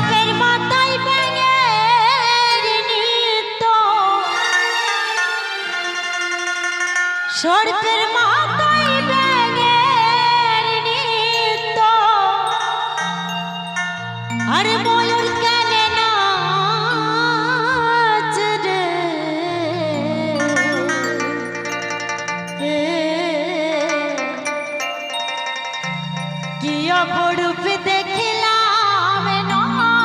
সর্পের মাথায় ব্যাঙের নৃত্য, সর্পের মাথায় ব্যাঙের নৃত্য, আর ময়ূর কানে নাচ রে, কি অপরূপ দেখিলাম নয়নে।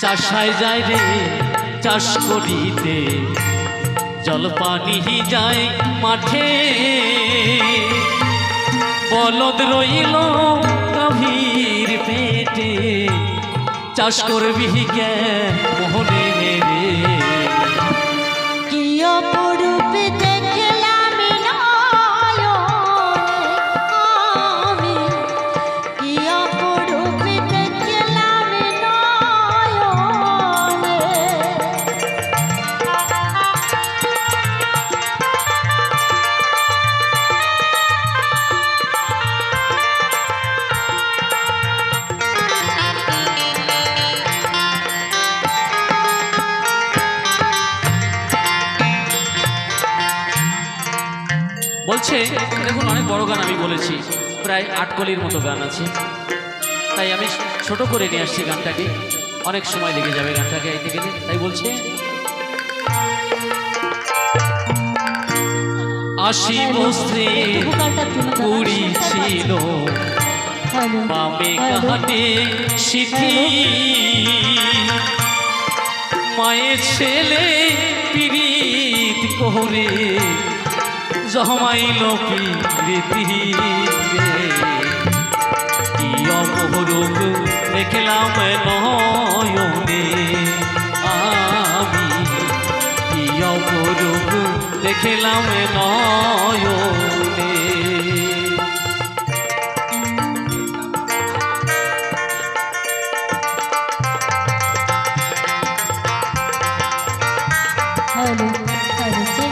চাষায় যায় রে চাষ করিতে, জল পানি যায় মাঠে, বলদ রইল গভীর পেটে, চাষ করবি কে মোহনে রে। কি অপরূপ দেখলাম নয়নে আমি, কি অপরূপ দেখলাম নয়নে। বলছে দেখুন, অনেক বড় গান আমি বলেছি, প্রায় 8 কলির মতো গান আছে, তাই আমি ছোট করে নিয়ে আসছি গানটাকে, অনেক সময় লেগে যাবে গানটাকে গাইতে গেলে, তাই বলছে আশি বস্ত্রে কুড়ি ছিল বামে কাহানে সিথি, মায়ের ছেলে পীড়িত করে জমাইল প্রীতি রে। কি অপরূপ দেখলাম নয়নে আমি, কি অপরূপ দেখলাম নয়নে। হ্যালো হ্যালো সে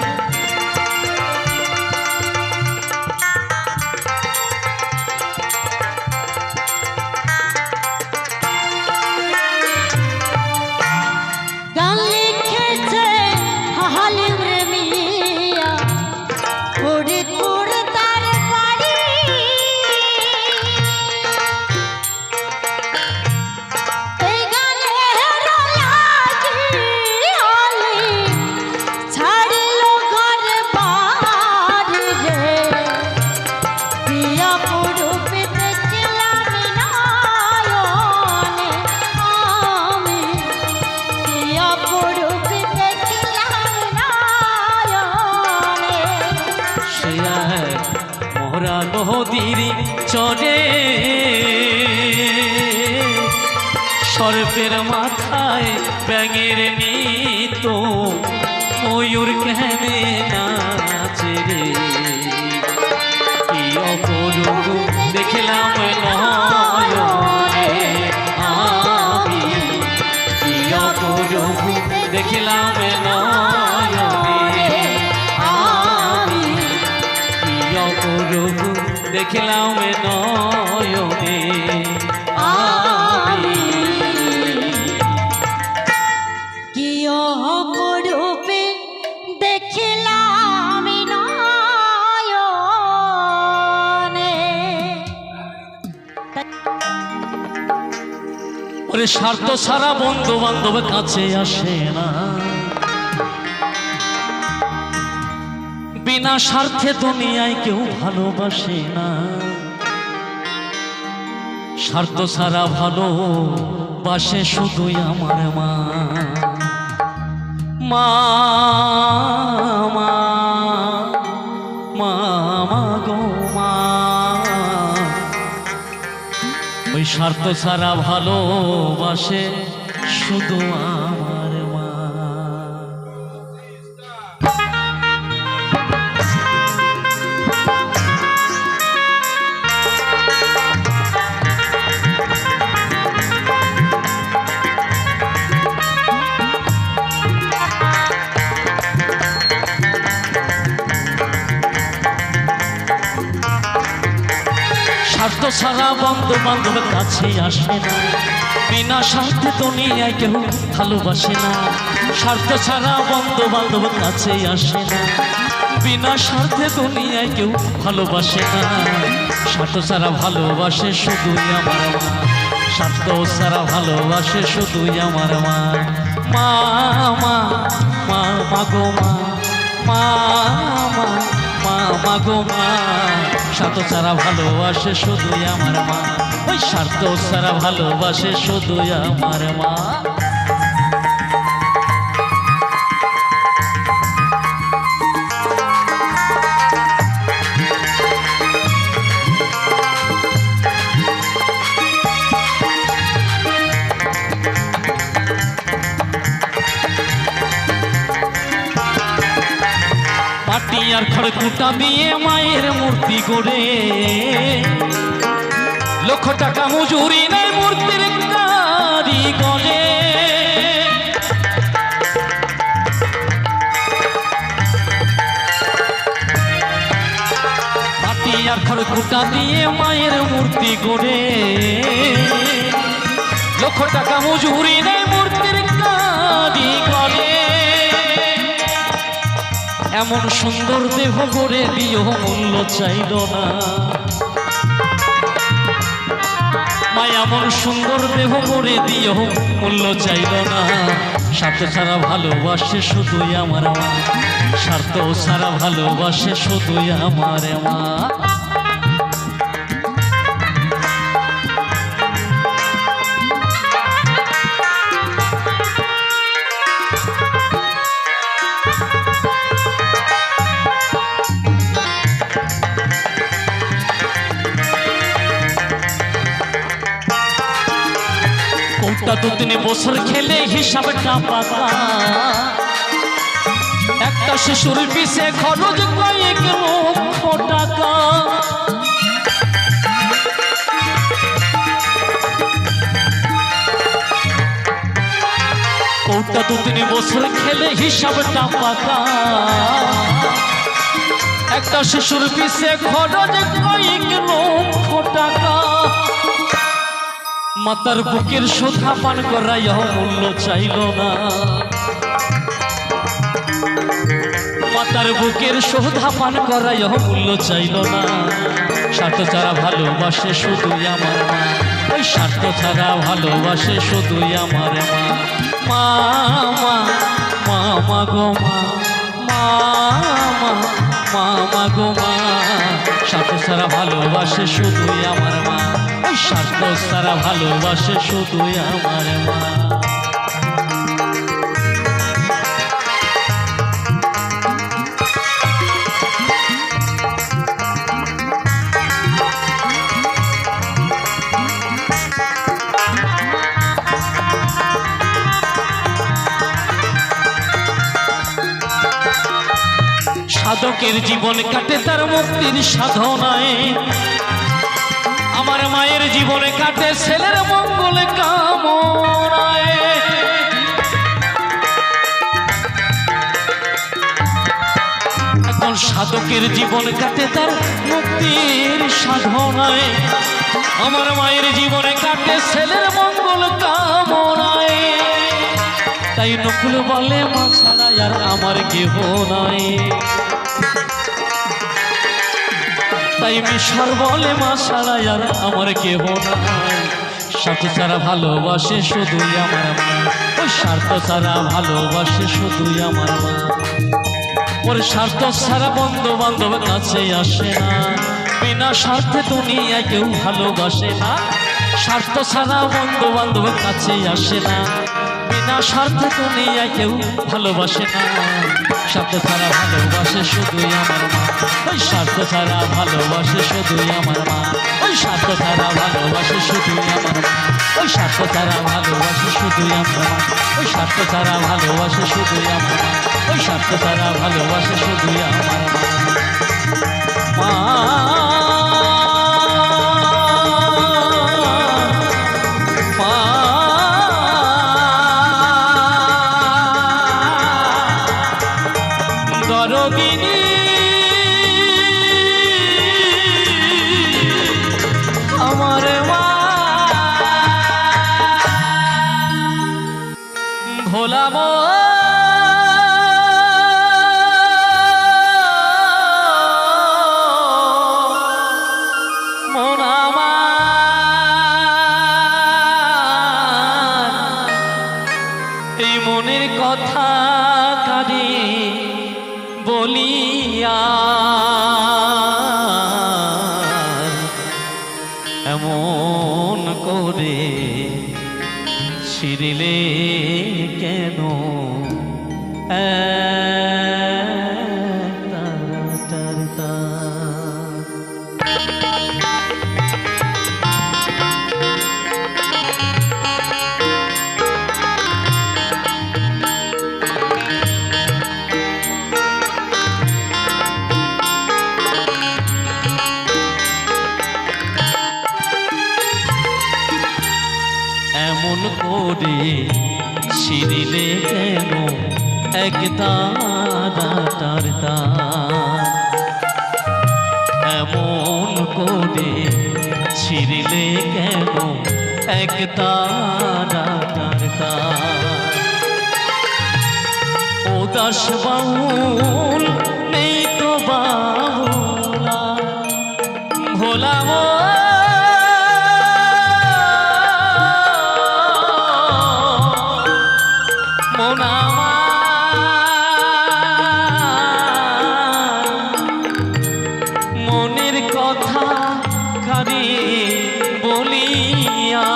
নদীর চরে সর্পের মাথায় ব্যাঙের নিত ময়ূর কেনে নাচে রে কি অপরূপ দেখলাম এ নয়নে আমি কি অপরূপে দেখলাম নয়নে। ওরে স্বার্থ সারা বন্ধু বান্ধব কাছে আসে না, বিনা স্বার্থে দুনিয়ায় কেউ ভালোবাসে না। স্বার্থ সারা ভালোবাসে শুধুই আমার মা। মা মা মা মা গো মা, ওই স্বার্থ সারা ভালোবাসে শুধু আমার মা। স্বার্থ ছাড়া বন্ধু বান্ধব কাছে আসে না, বিনা স্বার্থে দুনিয়ায় কেউ ভালোবাসে না। স্বার্থ ছাড়া বন্ধু বান্ধব কাছে আসে না, বিনা স্বার্থে দুনিয়ায় কেউ ভালোবাসে না। স্বার্থ ছাড়া ভালোবাসে শুধুই আমার মা। স্বার্থ ছাড়া ভালোবাসে শুধুই আমার মা। মা মা মা মা গো মা, মা মা মা মা গো মা, স্বার্থ ছাড়া ভালোবাসে শুধুই আমার মা। ওই স্বার্থ ছাড়া ভালোবাসে শুধুই আমার মা। মাটি আর খড়কুটা দিয়ে মায়ের মূর্তি গড়ে, লক্ষ টাকা মজুরি নেয় মূর্তির কারিগরে। মাটি আর খড়কুটা দিয়ে মায়ের মূর্তি গড়ে, লক্ষ টাকা মজুরি নেয় মূর্তির কারিগরে। এমন সুন্দর দেহ গড়ে দিও মূল্য চাইল না, মা এমন সুন্দর দেহ গড়ে দিও মূল্য চাইল না। স্বার্থ ছাড়া ভালোবাসে শুধুই আমার মা। স্বার্থ ছাড়া ভালোবাসে শুধুই আমার মা। কৌটা 2-3 বছর খেলে হিসাবটা পাকা, একটা শিশুর পিছে খরচ কয়েক লক্ষ টাকা। কৌটা 2-3 বছর খেলে হিসাবটা পাকা, একটা শিশুর পিছে খরচ কয়েক লক্ষ টাকা। মাতার বুকের সোধা পান করাইয়া মূল্য চাইল না, মাতার বুকের সোধা পান করাইয়া মূল্য চাইল না। স্বার্থ ছাড়া ভালোবাসে শুধুই আমার মা। ওই স্বার্থ ছাড়া ভালোবাসে শুধুই আমার মা। মা মা মা মা গো মা, মা মা মা মা গো মা, স্বার্থ ছাড়া ভালোবাসে শুধুই আমার মা। ওই স্বার্থ ছাড়া ভালোবাসে শুধুই আমার মা। সাধকের জীবন কাটে তার মুক্তির সাধনায়, আমার মায়ের জীবনে কাটে ছেলের মঙ্গল কামনায়। এখন সাধকের জীবন কাটে তার মুক্তির সাধনায়, আমার মায়ের জীবনে কাটে ছেলের মঙ্গল কামনায়। তাই নকুল বলে মা ছাড়া আর আমার কেহ নাই, তাই মিশর বলে মা ছাড়া আর আমার কেহ নাই। স্বার্থ ছাড়া ভালোবাসে শুধুই আমার মা, ওই স্বার্থ ছাড়া ভালোবাসে শুধুই আমার মা। ওর স্বার্থ ছাড়া বন্ধু বান্ধব কাছে আসে না, বিনা স্বার্থে দুনিয়ায় কেউ ভালোবাসে না। স্বার্থ ছাড়া বন্ধু বান্ধব কাছে আসে না, বিনা স্বার্থে দুনিয়ায় কেউ ভালোবাসে না। স্বার্থ ছাড়া ভালোবাসে শুধুই আমার মা, ওই স্বার্থ ছাড়া ভালোবাসে শুধুই আমার মা। ওই স্বার্থ ছাড়া ভালোবাসে শুধুই আমার মা, ওই স্বার্থ ছাড়া ভালোবাসে শুধুই আমার মা। ওই স্বার্থ ছাড়া ভালোবাসে শুধুই আমার মা, ওই স্বার্থ ছাড়া ভালোবাসে শুধুই আমার মা। দরদিনী আমার মা, ভোলা মন আমার, এই মনের কথা কাঁদে বলিয়া এমন করে ছিড়িলে কেন তার তার। এমন করে ছিড়িলে কেন এক তার তার। এমন করে ছিড়িলে কেন এক তার তার। ও দাস বাউল নেই তো বাউলা, ভোলা মন আমার, মনের কথা কাঁদে বলিয়া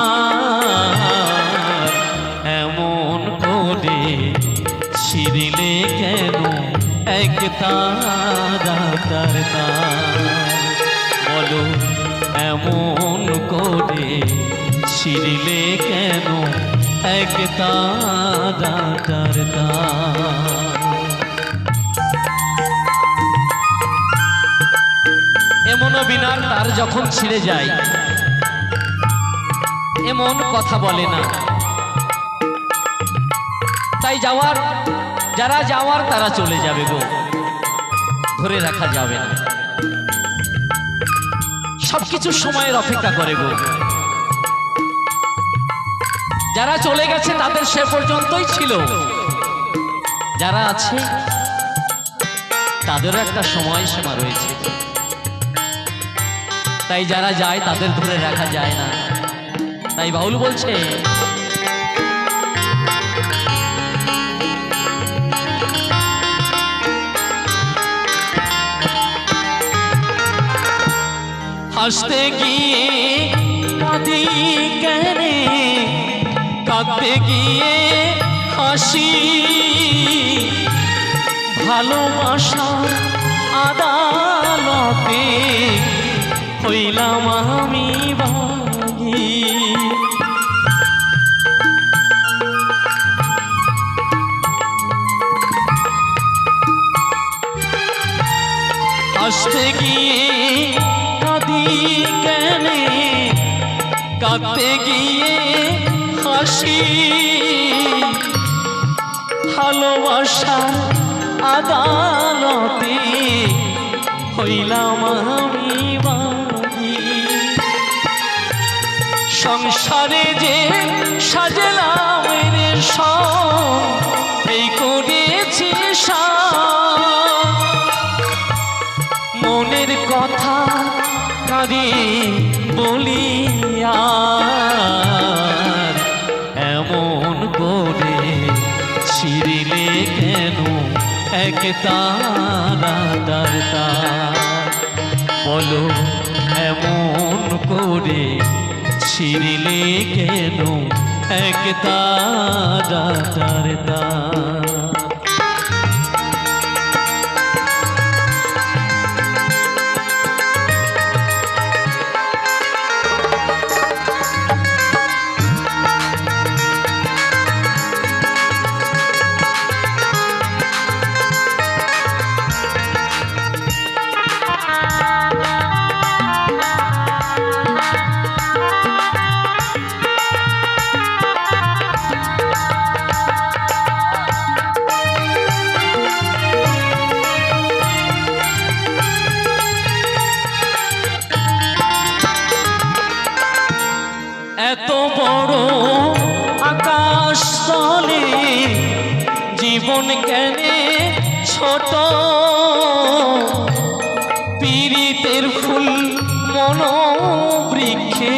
এমন করে ছিড়িলে কেন এক তার বলো, এমন করে ছিড়িলে কেন এক তার। এমন বিনার তার যখন ছিঁড়ে যায় এমন কথা বলে না, তাই যারা যাওয়ার তারা চলে যাবে গো, ধরে রাখা যাবে না। সবকিছু সময়ের অপেক্ষা করে গো। যারা চলে গেছে তাদের সে পর্যন্তই ছিল, যারা আছে তাদেরও একটা সময় সীমা রয়েছে। তাই যারা যায় তাদের ধরে রাখা যায় না। তাই বাউল বলছে, হাসতে গিয়ে কাঁদি কেনে, কাঁদতে গিয়ে হাসি, ভালোবাসার আদালতে হইলাম আমি বাগী। হাসতে গিয়ে কাঁদি কেনে, কাঁদতে গিয়ে হাসি, ভালোবাসার আদালতে হইলাম আমি বাঁধি সংসারে যে সাজলাম রে সব এই করেছি মনের কথা কাঁদি বলিয়া এমন করে ছিড়িলে কেন এক তারা বলো এমন করে ছিড়িলে কেন এক তারা এত বড় আকাশ তলে জীবন কেনে ছোট পীড়িতের ফুল মনোবৃক্ষে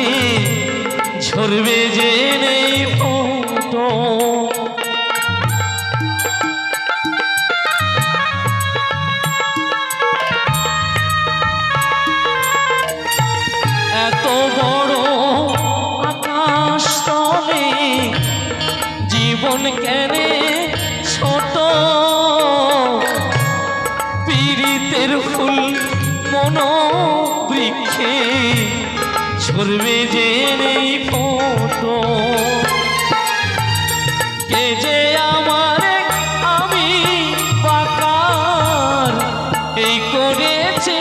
ঝরবে যে নেই ফোটো এত বড় জীবন কেনে ছোট পীড়িতের ফুল মনোবৃক্ষে ঝরবে যে নেই ফোটো কে যে আমার আমি বাকার এই করেছে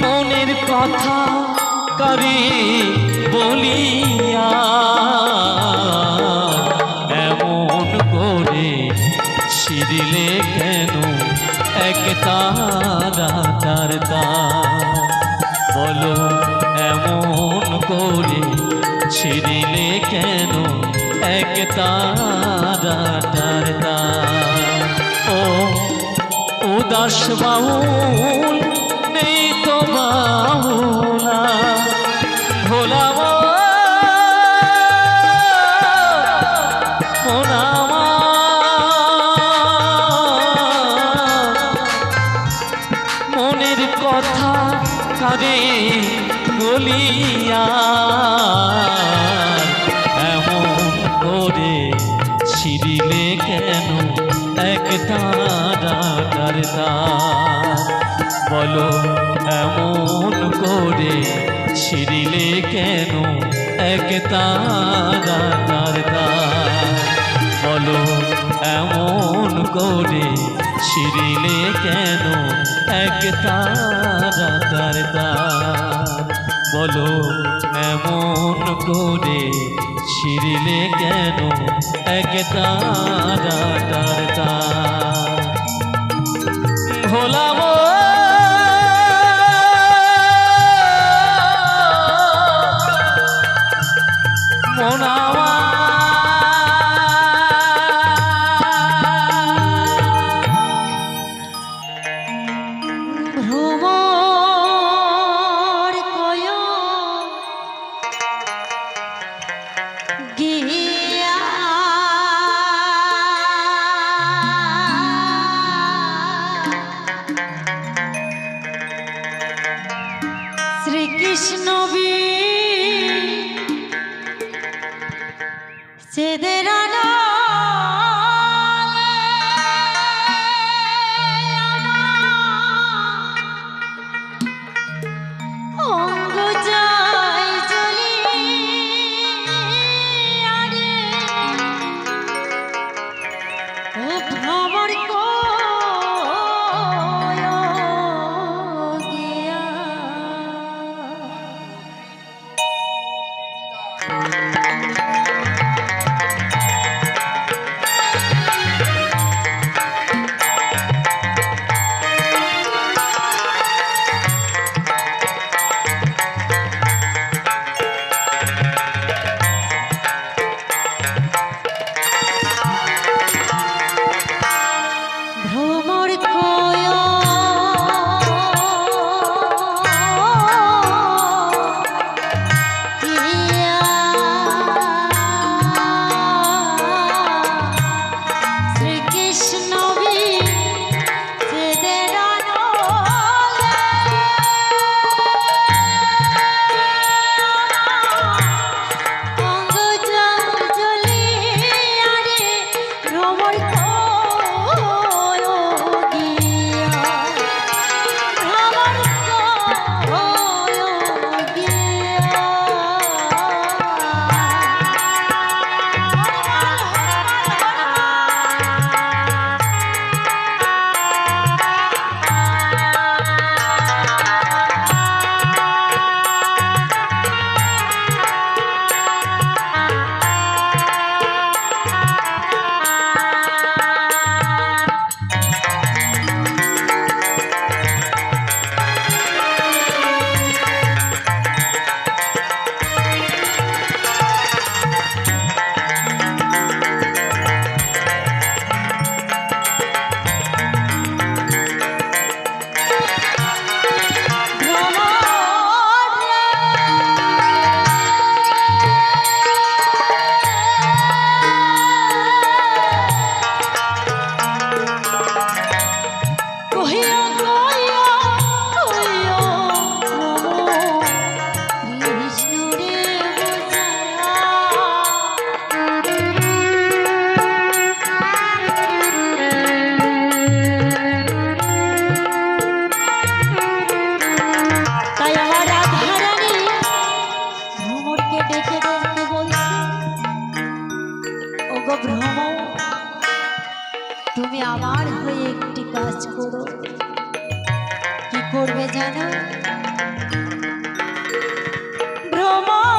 মনের কথা করে বলিয়া এমন করে ছিড়িলে কেন এক তারা বলো এমন করে ছিড়িলে কেন এক তারা ও উদাস বাউল নেই তো বাউলা ভোলা মনের কথা কাঁদে বলিয়া এমন করে ছিড়িলে কেন এক তারা বলো এমন করে ছিড়িলে কেন এক তারা বলো এমন করে ছিড়িলে কেন এক তারা বলো এমন করে ছিড়িলে কেন এক তারা ভোলাম মনাওয়া ভ্রমর কয় গিয়া শ্রীকৃষ্ণ সেদের অঙ্গ যায় চলি আরে ও ভ্রমর গিয়া জানো ভ্রমণ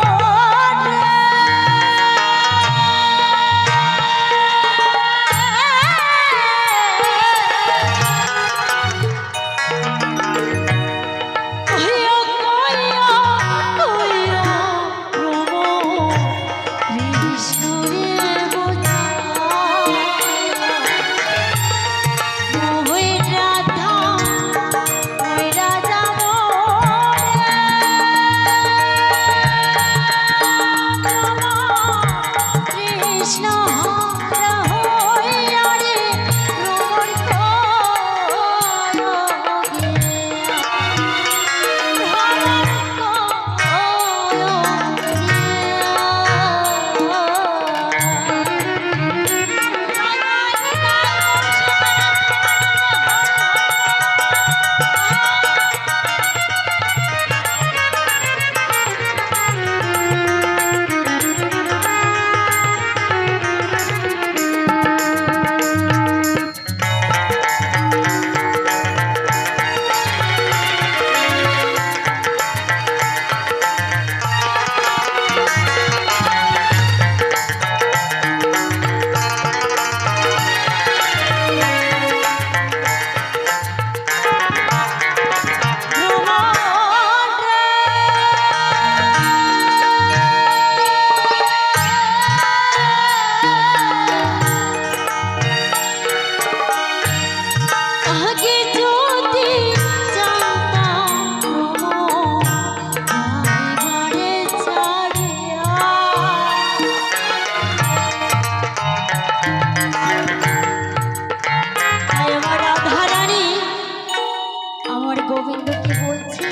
গোবিন্দকে বলছি,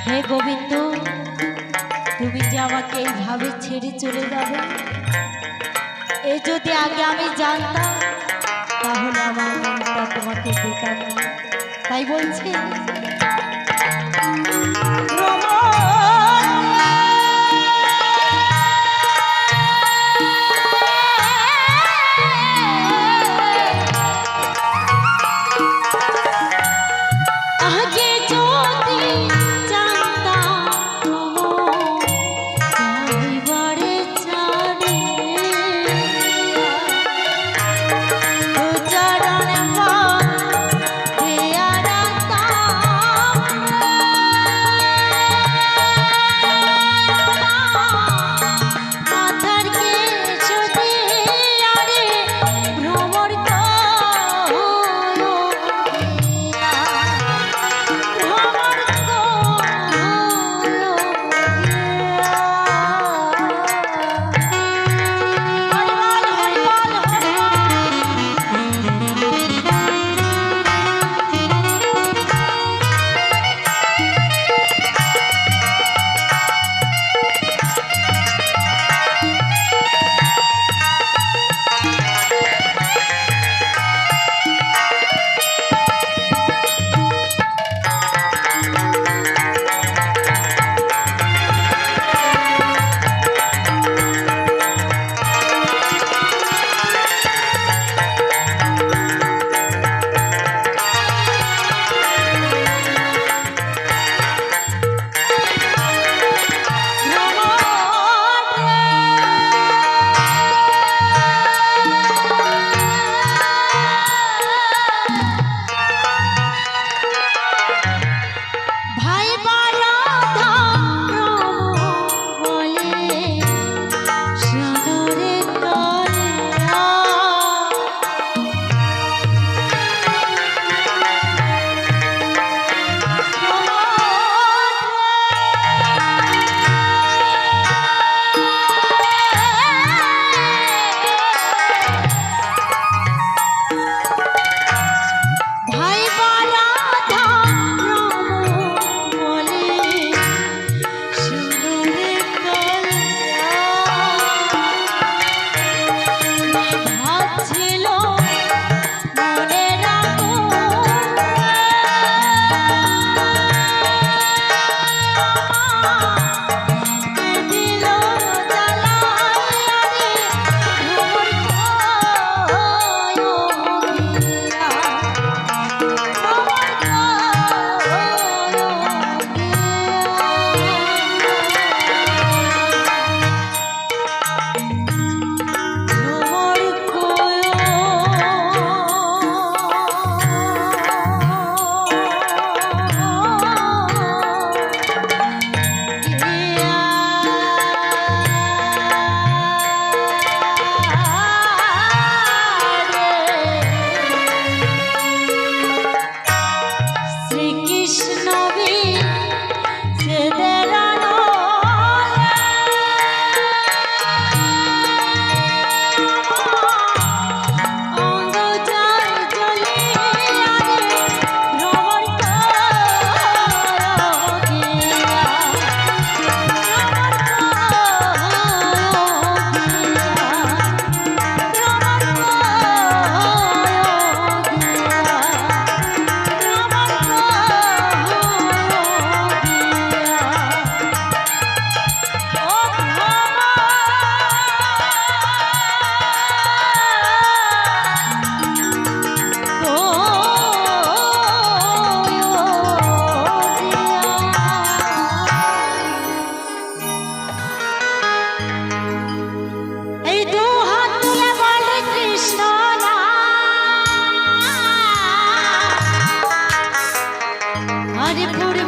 হে গোবিন্দ, তুমি যে আমাকে এইভাবে ছেড়ে চলে যাবে, এ যদি আগে আমি জানতাম তাহলে আমার মনটা তোমাকে দিতাম না। তাই বলছি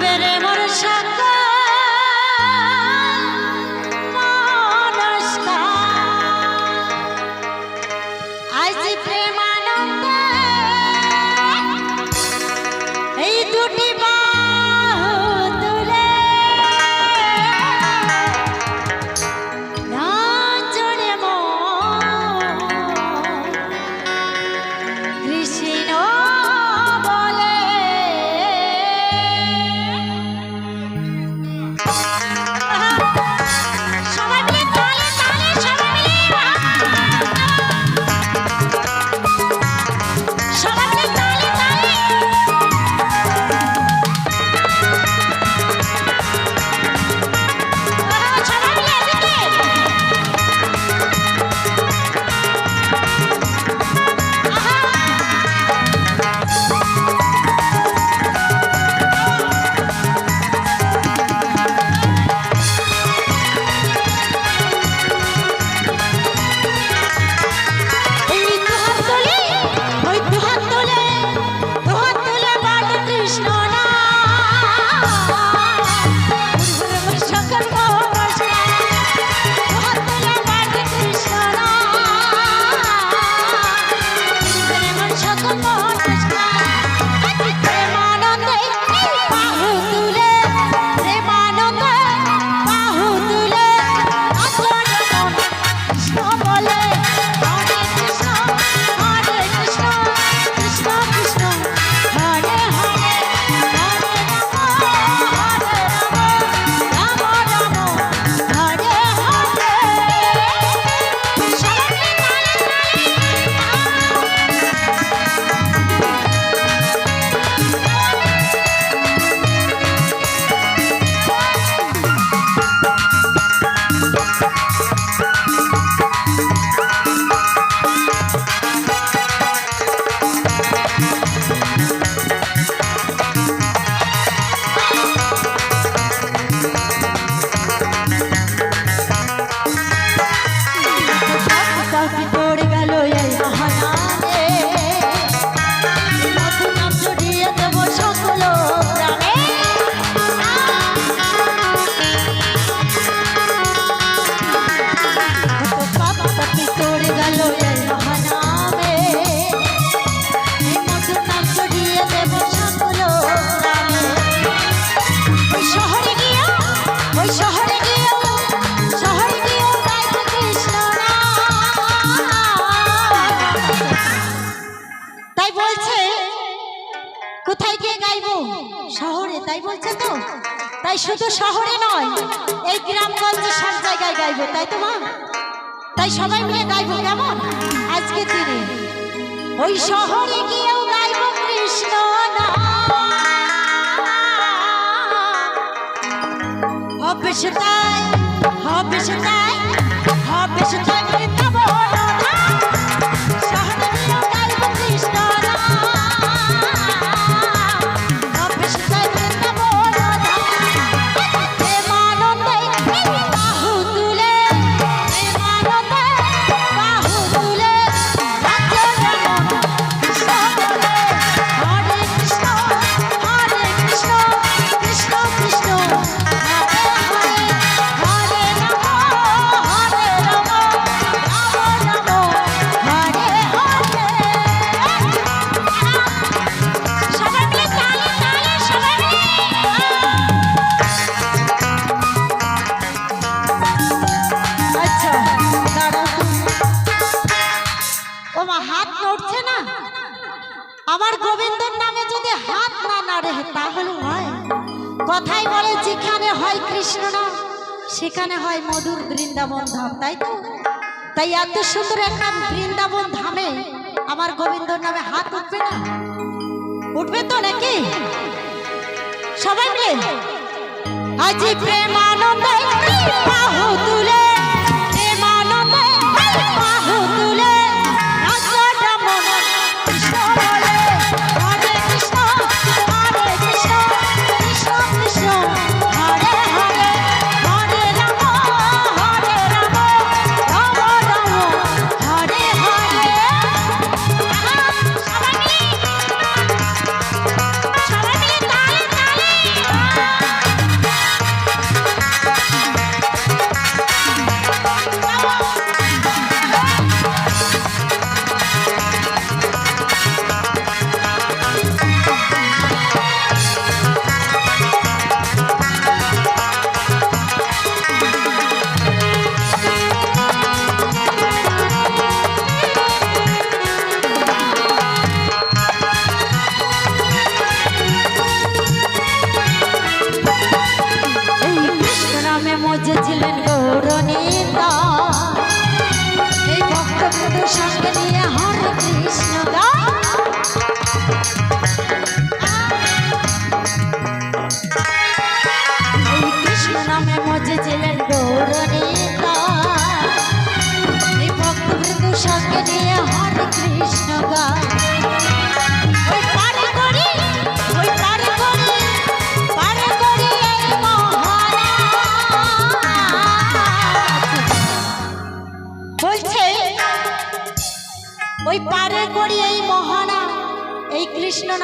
ডুবে রে মোর সাগর মনস্কা আজ প্রেমানন্দে এই দুটি বাহু তুলে নাচরে মন কৃষ্ণ বলে সবাই মিলে তালে তালে সবাই মিলে সবাই মিলে তালে তালে সবাই মিলে এদিকে এই দুহাত তোলে ওই দুহাত তোলে বাটে কৃষ্ণ না শঙ্কর মহারাজা দুহাত তোলে বাটে কৃষ্ণ না শঙ্কর মহারাজা প্রেমানন্দে বাহু তুলে প্রেমানন্দে বাহু তুলে নাচরে মন কৃষ্ণ বলে হরে কৃষ্ণ কৃষ্ণ কৃষ্ণ হরে হরে হরে রাম রাম হরে হরে সবাই কাউকে পড়ে গেল এই মহানামে নতুন নাম জড়িয়ে দেব সকল গ্রামে কাউকে পড়ে গেল এই মহানামে নতুন নাম জড়িয়ে দেব সকল গ্রামে ওই শহরে গিয়ে গাইব কৃষ্ণ তাই বলছে কোথায় গিয়ে গাইবো শহরে তাই বলছে তো তাই শুধু শহরে নয় এই গ্রামগঞ্জে সব জায়গায় গাইবো তাই তো মা তাই সবাই মিলে গাইবো কেমন আজকে দিনে ওই শহরে গিয়েও গাইবো কৃষ্ণ নাম হবে সেটাই বৃন্দাবন ধাম। শহরে গিয়েও গাইবো কৃষ্ণ নাম। হবে সেটাই বৃন্দাবন ধাম। প্রেমানন্দে বাহু তুলে নাচে মন কৃষ্ণ বলে হরে কৃষ্ণ কৃষ্ণ কৃষ্ণ হরে হরে হরে রাম রাম রাম হরে হরে সবাই মিলে তালে তালে সবাই মিলে আচ্ছা দাঁড়াও ও মা হাত নড়ছে না আমার গোবিন্দর নামে যদি হাত না নাড়ে তাহলে হয় কথাই বলে যেখানে হয় কৃষ্ণ নাম সেখানে হয় মধুর বৃন্দাবন ধাম তাই তো তাই এত সুন্দর একটা বৃন্দাবন ধামে আমার গোবিন্দর নামে হাত উঠবে না উঠবে তো নাকি সবাই মিলে আজ প্রেমানন্দে বাহু তুলে প্রেমানন্দে বাহু তুলে নাচটা মন কৃষ্ণ বলে হরে কৃষ্ণ কৃষ্ণ কৃষ্ণ হরে হরে হরে রাম রাম হরে হরে সবাই মিলে তালে তালে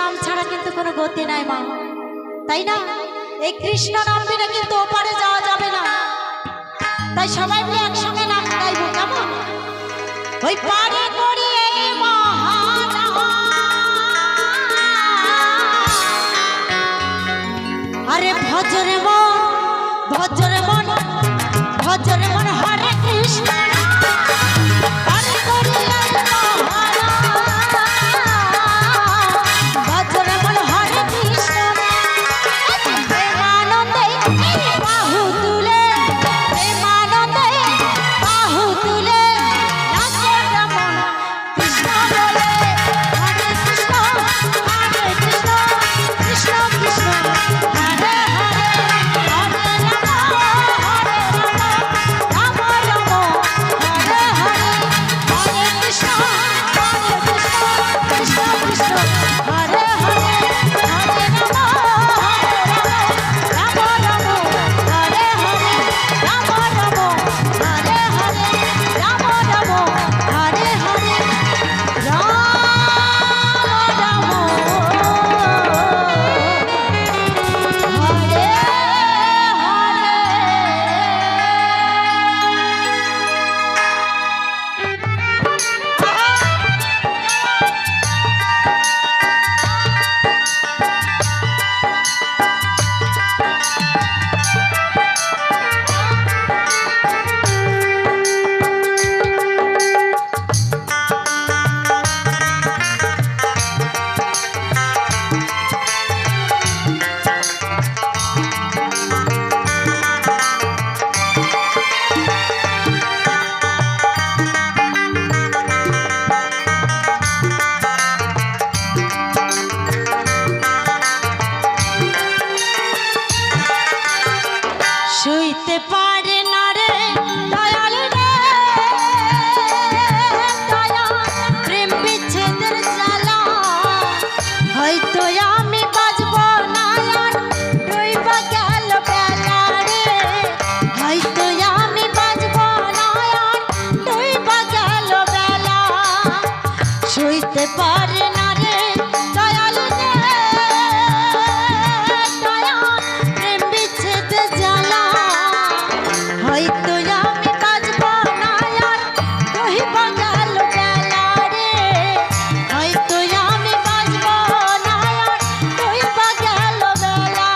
নাম ছাড়া কিন্তু কোনো গতি নাই মা, তাই না? এই কৃষ্ণ নাম বিনা কিন্তু ওপারে যাওয়া যাবে না। তাই সবাই মিলে একসঙ্গে নাম গাইবো, কেমন? ওই পারে করি এই মহানাম, আরে ভজরে মন ভজরে মন ভজরে মন হরে কৃষ্ণ পারে করি এই মহানাম, ভজরে মন হরে কৃষ্ণ প্রেমানন্দে বাহু তুলে, প্রেমানন্দে বাহু তুলে নাচে রমণ কৃষ্ণ বলে হরে কৃষ্ণ কৃষ্ণ কৃষ্ণ হরে হরে হরে রাম রাম রাম হরে হরে হরে কৃষ্ণ কৃষ্ণ কৃষ্ণ হরে হরে হরে রাম রাম রাম হরে হরে রাম রাম হরে হরে রাম রাম হরে হরে রাম শুইতে পারে না রে দয়াল রে, দয়া প্রেম বিচ্ছেদের জ্বালা, হয়তো আমি বাঁচব না আর ডুইবা গেল বেলা রে, হয়তো আমি বাঁচব না আর ডুইবা গেল বেলা, শুইতে পারে না রে দয়াল রে, দয়া প্রেম বিচ্ছেদের জ্বালা, হয়তো আমি বাঁচব না আর ডুইবা গেল বেলা রে, হয়তো আমি বাঁচব না আর ডুইবা গেল বেলা।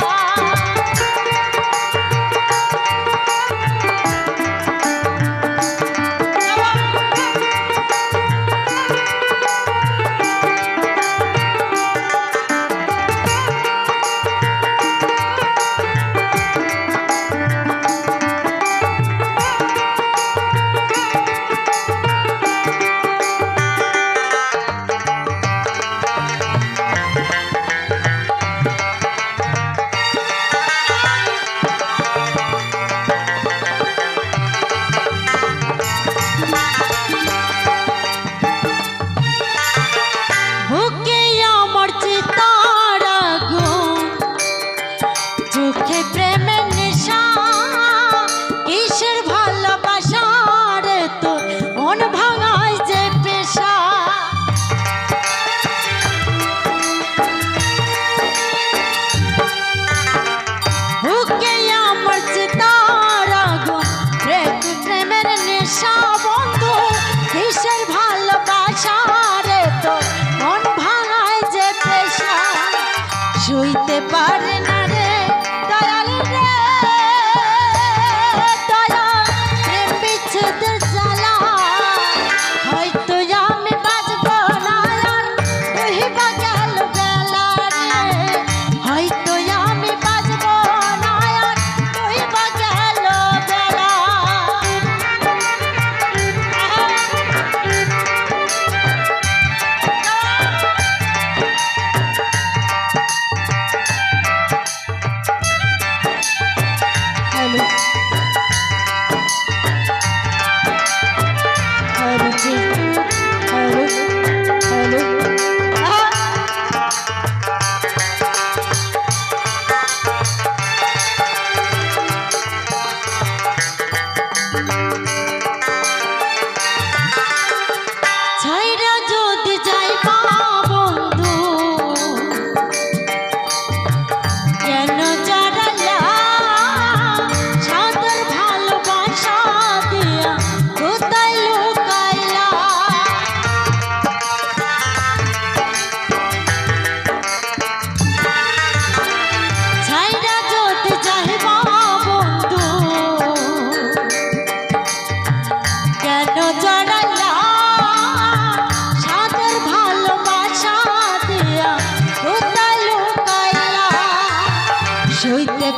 বুকে আমার চিতার আগুন, চোখে প্রেমের নেশা, কিসের ভালোবাসা রে তো মন ভাঙায় যে পেশা, বুকে আমার চিতার আগুন, প্রেমের নেশা বন্ধু, কিসের ভালোবাসা রে তো মন ভাঙায় যে পেশা, শুইতে পারে না রে দয়াল রে, দয়া প্রেম বিচ্ছেদের জ্বালা, হয়তো আমি বাঁচব না আর ডুইবা গেল বেলা রে, হয়তো আমি বাঁচব না আর ডুইবা গেল বেলা।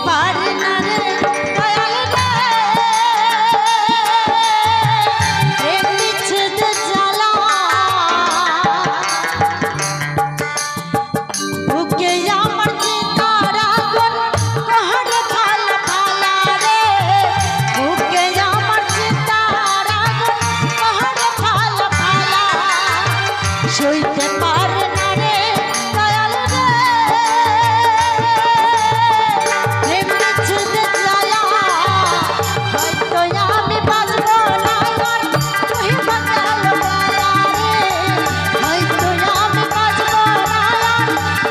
পারে না রে দয়াল রে প্রেম বিচ্ছেদ জ্বালা বুকে আমার চিতার আগুন কহরে ফালা ফালা রে বুকে আমার চিতার আগুন কহরে ফালা ফালা সইতে পারে না রে দয়াল রে প্রেম বিচ্ছেদ জ্বালা হয়তো আমি বাঁচব না আর রহিবা গেল বেলা রে হয়তো আমি বাঁচব না আর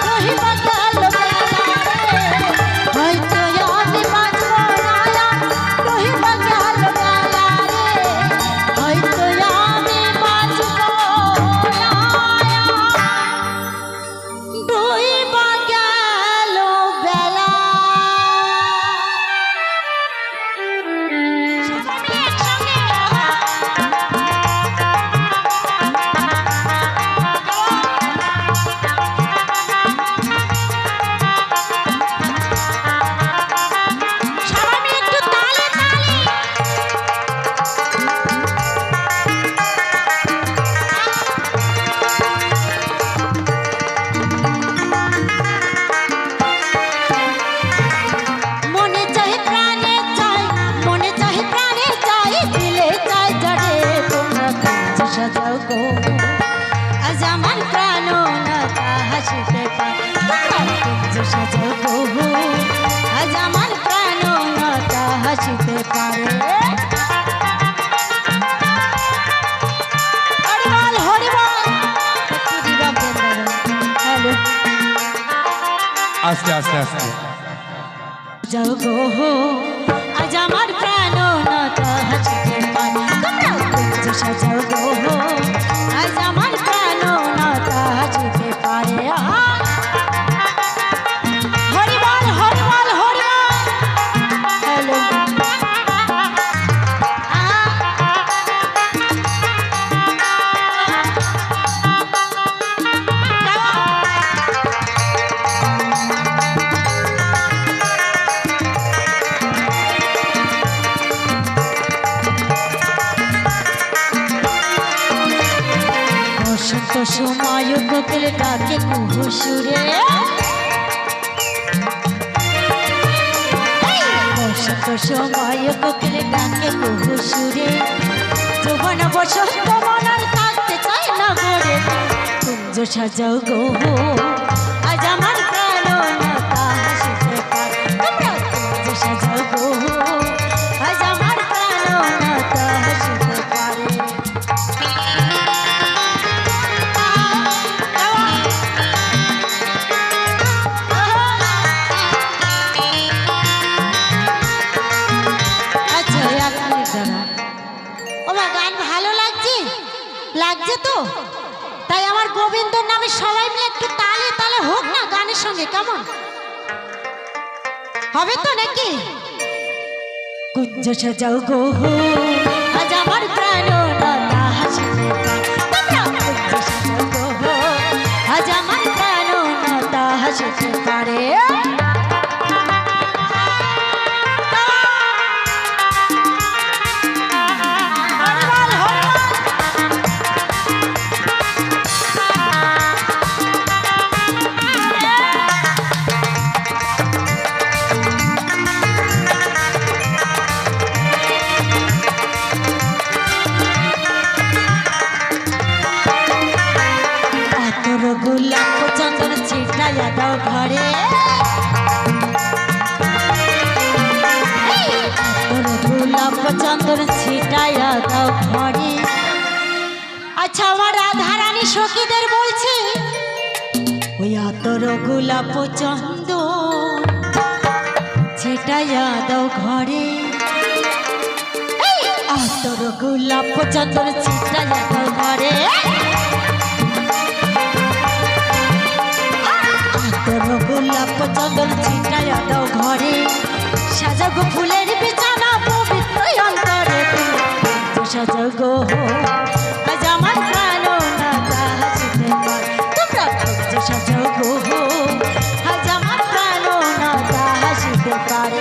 রহিবা গেল বেলা রে হয়তো আমি বাঁচব না আর রহিবা গেল বেলা রে হয়তো আমি বাঁচব না রহিবা গেল বেলা সবাই একটু তালে তালে মনে চাই প্রাণে চাই মনে চাই প্রাণে চাই দিলে চাই জড়ে তোমরা কাজ সাজাও গো আজ আমার প্রাণ নাতা হাসিতে পারে কাজ সাজাও গো আজ আমার প্রাণ নাতা হাসিতে পারে হরিবল হরিবল একটু দিবা হ্যালো আস্তে আস্তে আস্তে যাও গো আজ আমার প্রাণ নাতা হাসিতে পারে তোমরা কুঞ্জ সাজাও গো আজ আমার প্রাণ নাতা হাসিতে পারে হরিবল হরিবল হরিবল হ্যালো বসন্ত সময় কোকিল ডাকে কুহু সুরে বসন্ত সময় কোকিল ডাকে কুহু সুরে যৌবন বসন্ত মনার থাকতে চায় না ঘরে কুঞ্জ সাজাও গো আজ আমার প্রাণ নাতা হাসিতে পারে তোমরা কুঞ্জ সাজাও গো আজ আমার প্রাণ নাতা হাসিতে পারে আচ্ছা এক মিনিট দাঁড়া ওমা গান ভালো লাগছে লাগছে তো তাই আমার গোবিন্দর নামে সবাই মিলে একটু তালে তালে হোক না গানের সঙ্গে কেমন হবে তো নাকি কুঞ্জ সাজাও গো আজ আমার প্রাণ নাতা হাসিতে পারে তোমরা কুঞ্জ সাজাও গো আজ আমার প্রাণ নাতা হাসিতে পারে গোলাপ চন্দন ছিটাইয়া দাও ঘরে গোলাপ চন্দন ছিটাইয়া দাও ঘরে আচ্ছা আমার রাধারানী সখীদের বলছে ওই আতর গোলাপ চন্দন ছিটাইয়া দাও ঘরে আতর গোলাপ চন্দন ছিটাইয়া দাও ঘরে গোলাপ চন্দন ছিটাইয়া দাও ঘরে সাজাগো ফুলের বিছানা পবিত্র অন্তরে সাজাগো আজ আমার প্রাণ নাতা হাসিতে পারে তোমরা সাজাগো আজ আমার প্রাণ নাতা হাসিতে পারে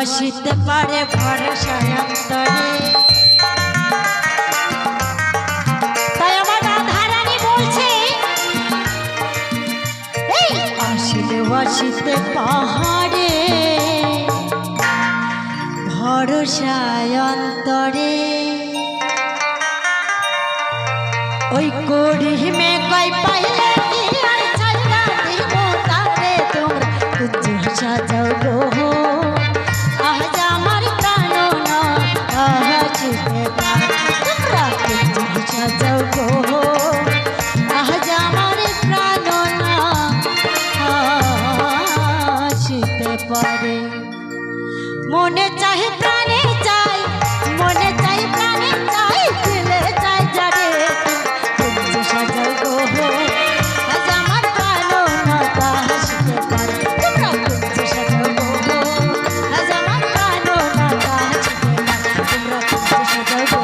আসিতে পারে ভরসা অন্তরে। তাই আমার রাধারানী বলছে এই আসিলে আসিতে পাহাড়ে ভরসা অন্তরে। ওই করিমে কই পাইলে কি আর ছাইরা দিব তারে তোমরা কুঞ্জ সাজাও গো আজ আমার প্রাণ না আসিতে পারে। তোমরা কুঞ্জ সাজাও গো আজ আমার প্রাণ না আসিতে পারে। মনে চাই প্রাণে চাই মনে চাই প্রাণে চাই দিলে চাই যারে কুঞ্জ সাজাও গো আজ আমার প্রাণ না আসিতে পারে। তোমরা কুঞ্জ সাজাও গো আজ আমার প্রাণ না আসিতে পারে। তোমরা কুঞ্জ সাজাও গো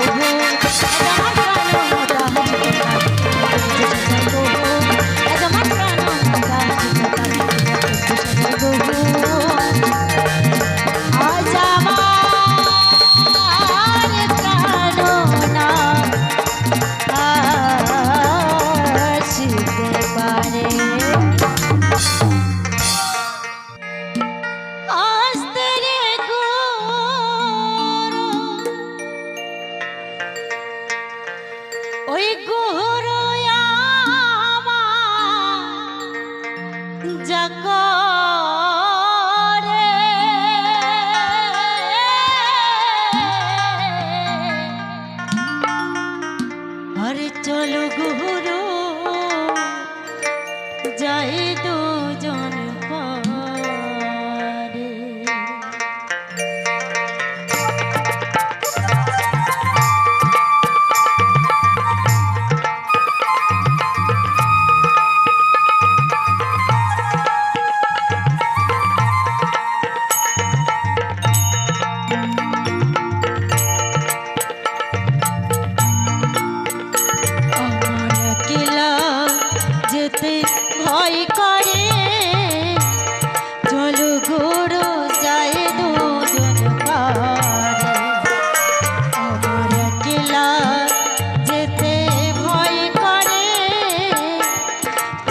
আজ আমার প্রাণ না আসিতে পারে। কুঞ্জ সাজাও গো আজ আমার প্রাণ না আসিতে পারে। কুঞ্জ সাজাও গো আজ আমার প্রাণনা আসিতে পারে। আস্তে রে গুরু ওই গুরু আমার জাগরে আরে চলো গুরু যাই দুজন পারে। আমার একলা যেতে ভয় করে চলো গুরু যাই দুজন পারে। আমার একলা যেতে ভয় করে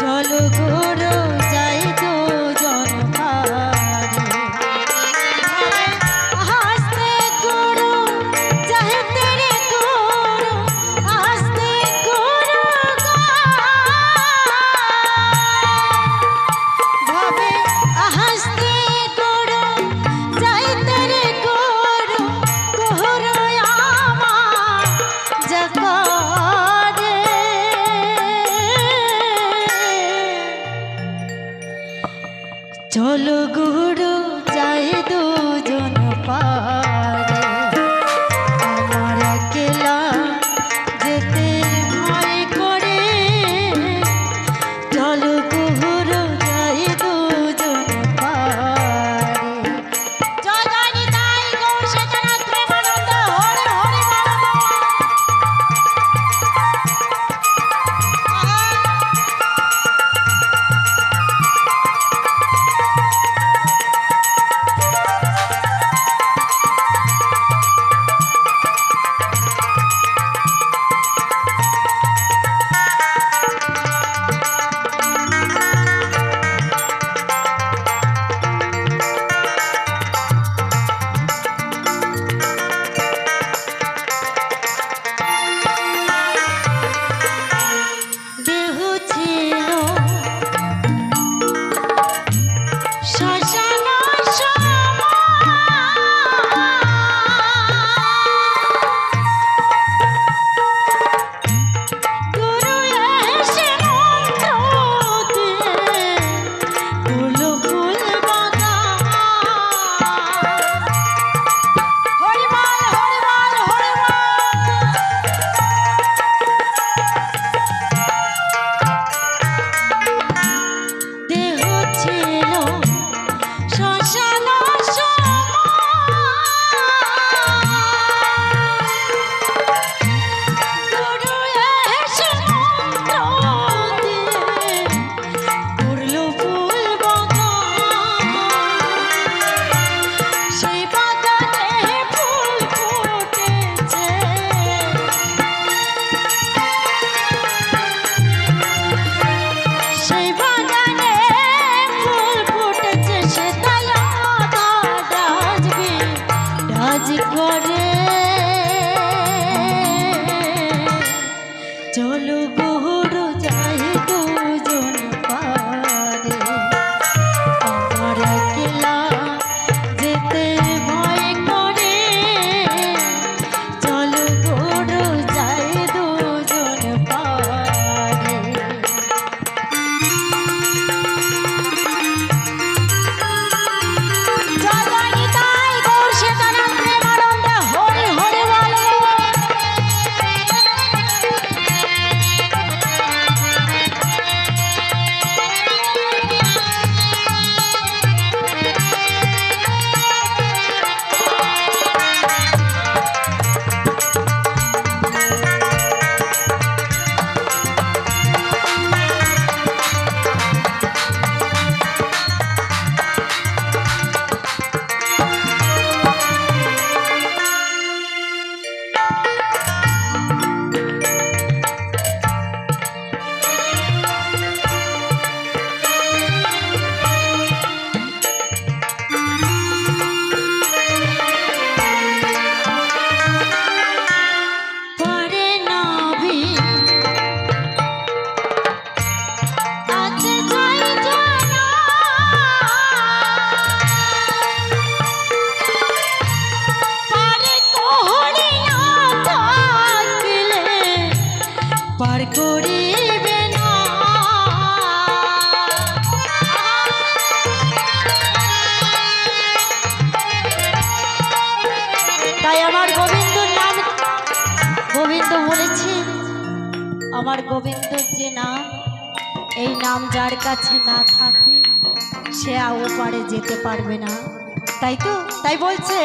চলো গুরু যাই দুজন পারে। হাসতে গুরু চাহতে রে গুরু হাসতে গুরু ভাবে হাসতে গুরু চাইতে রে গুরু গুরু আমার জগরে। চলো গুরু যাই দুজন পারে। আমার একলা যেতে ভয় করে চলো গুরু যাই দুজন পারে। জয় জয় নিতাই গৌর সীতানাথ প্রেমানন্দ হরে হরে বল। দেহ ছিল শ্মশান সমান। গুরু এসে মন্ত্র দিয়ে হলো ফুল বাগান। হরি বল হরি বল হরি বল। দেহ ছিল শ্মশান সমান। গুরু এসে মন্ত্র দিয়ে করলো ফুল বাগান। সেই আমার গোবিন্দর যে নাম, এই নাম যার কাছে না থাকে সে ওপারে যেতে পারবে না। তাই তো, তাই বলছে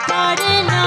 পারে না